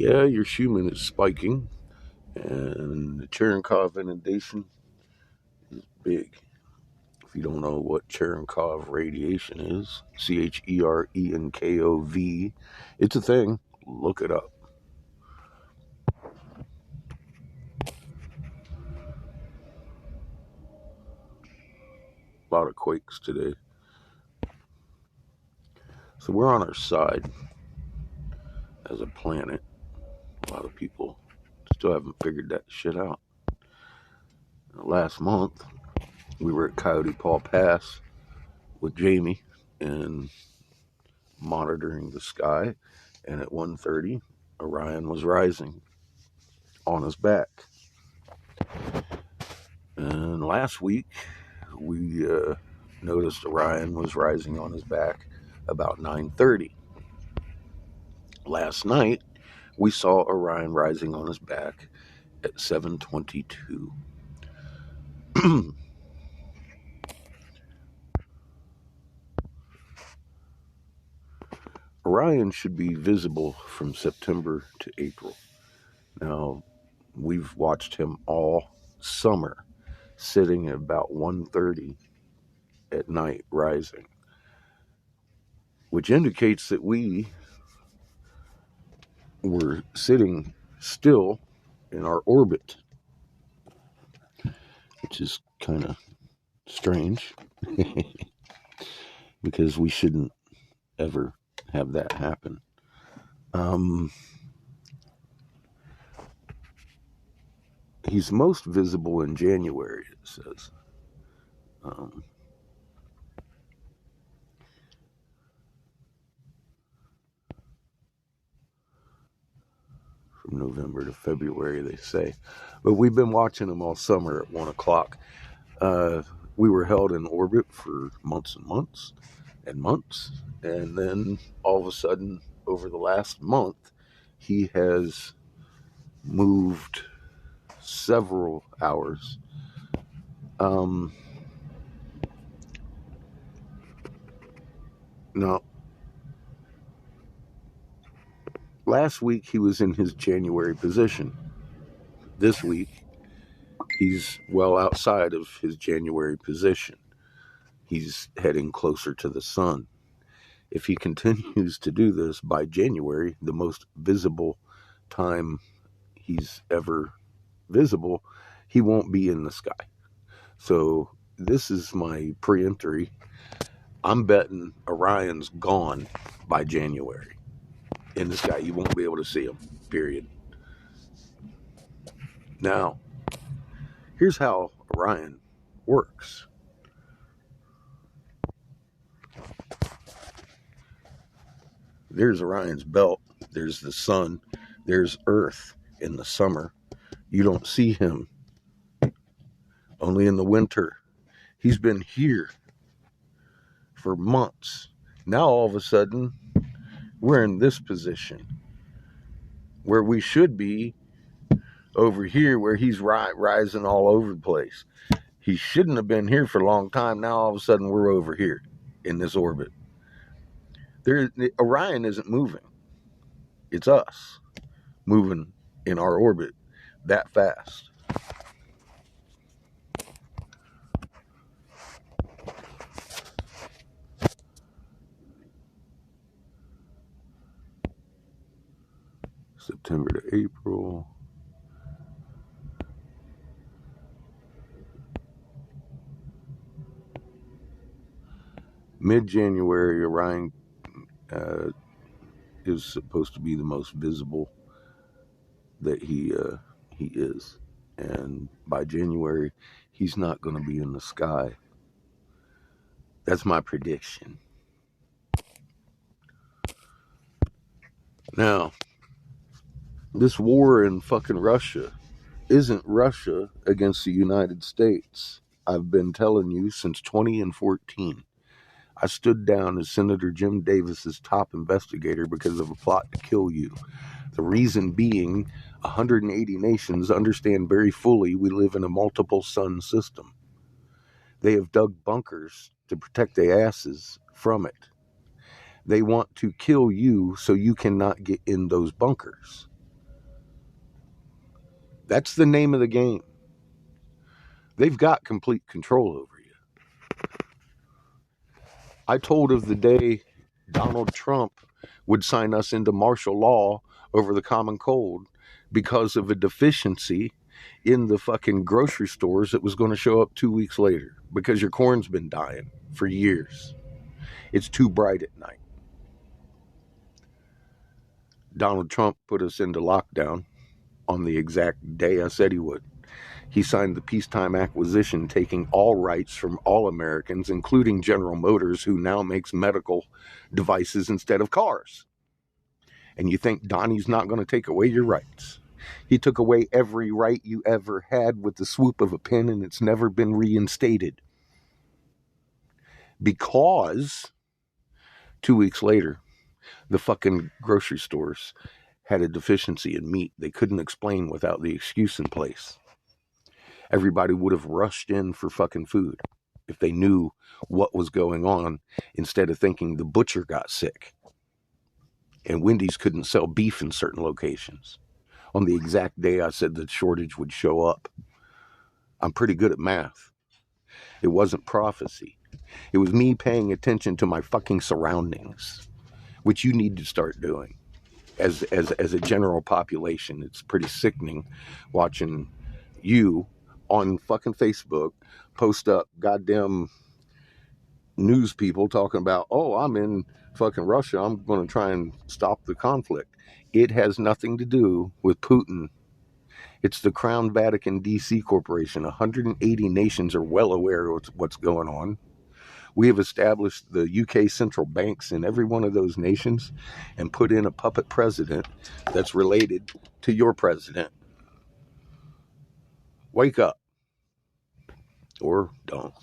Yeah, your Schumann is spiking, and the Cherenkov inundation is big. If you don't know what Cherenkov radiation is, Cherenkov, it's a thing. Look it up. A lot of quakes today. So we're on our side as a planet. A lot of people still haven't figured that shit out. Last month, we were at Coyote Paw Pass with Jamie and monitoring the sky, and at 1:30, Orion was rising on his back. And last week, we noticed Orion was rising on his back about 9:30. Last night, we saw Orion rising on his back at 7:22. Orion should be visible from September to April. Now, we've watched him all summer, sitting at about 1:30 at night rising, which indicates that we were sitting still in our orbit, which is kind of strange because we shouldn't ever have that happen. He's most visible in January, it says. From November to February, they say. But we've been watching him all summer at 1 o'clock. We were held in orbit for months and months and months. And then all of a sudden, over the last month, he has moved several hours. Now, last week he was in his January position. This week, he's well outside of his January position. He's heading closer to the sun. If he continues to do this by January, the most visible time he's ever visible, he won't be in the sky. So this is my pre-entry. I'm betting Orion's gone by January in the sky. You won't be able to see him, period. Now, here's how Orion works. There's Orion's belt. There's the sun. There's Earth in the summer. You don't see him. Only in the winter. He's been here for months. Now all of a sudden, we're in this position where we should be over here, where he's rising all over the place. He shouldn't have been here for a long time. Now all of a sudden, we're over here in this orbit. Orion isn't moving. It's us moving in our orbit that fast. September to April. Mid-January, Orion is supposed to be the most visible that he is. And by January, he's not going to be in the sky. That's my prediction. Now, this war in fucking Russia isn't Russia against the United States. I've been telling you since 2014. I stood down as Senator Jim Davis's top investigator because of a plot to kill you. The reason being, 180 nations understand very fully we live in a multiple sun system. They have dug bunkers to protect their asses from it. They want to kill you so you cannot get in those bunkers. That's the name of the game. They've got complete control over you. I told of the day Donald Trump would sign us into martial law over the common cold because of a deficiency in the fucking grocery stores that was going to show up 2 weeks later because your corn's been dying for years. It's too bright at night. Donald Trump put us into lockdown on the exact day I said he would. He signed the peacetime acquisition, taking all rights from all Americans, including General Motors, who now makes medical devices instead of cars. And you think Donnie's not going to take away your rights? He took away every right you ever had with the swoop of a pen, and it's never been reinstated. Because 2 weeks later, the fucking grocery stores had a deficiency in meat they couldn't explain without the excuse in place. Everybody would have rushed in for fucking food if they knew what was going on, instead of thinking the butcher got sick and Wendy's couldn't sell beef in certain locations on the exact day I said the shortage would show up. I'm pretty good at math. It wasn't prophecy. It was me paying attention to my fucking surroundings, which you need to start doing as a general population. It's pretty sickening watching you on fucking Facebook post up goddamn news people talking about, oh, I'm in fucking Russia, I'm going to try and stop the conflict. It has nothing to do with Putin. It's the Crown Vatican DC Corporation. 180 nations are well aware of what's going on. We have established the UK central banks in every one of those nations and put in a puppet president that's related to your president. Wake up. Or don't.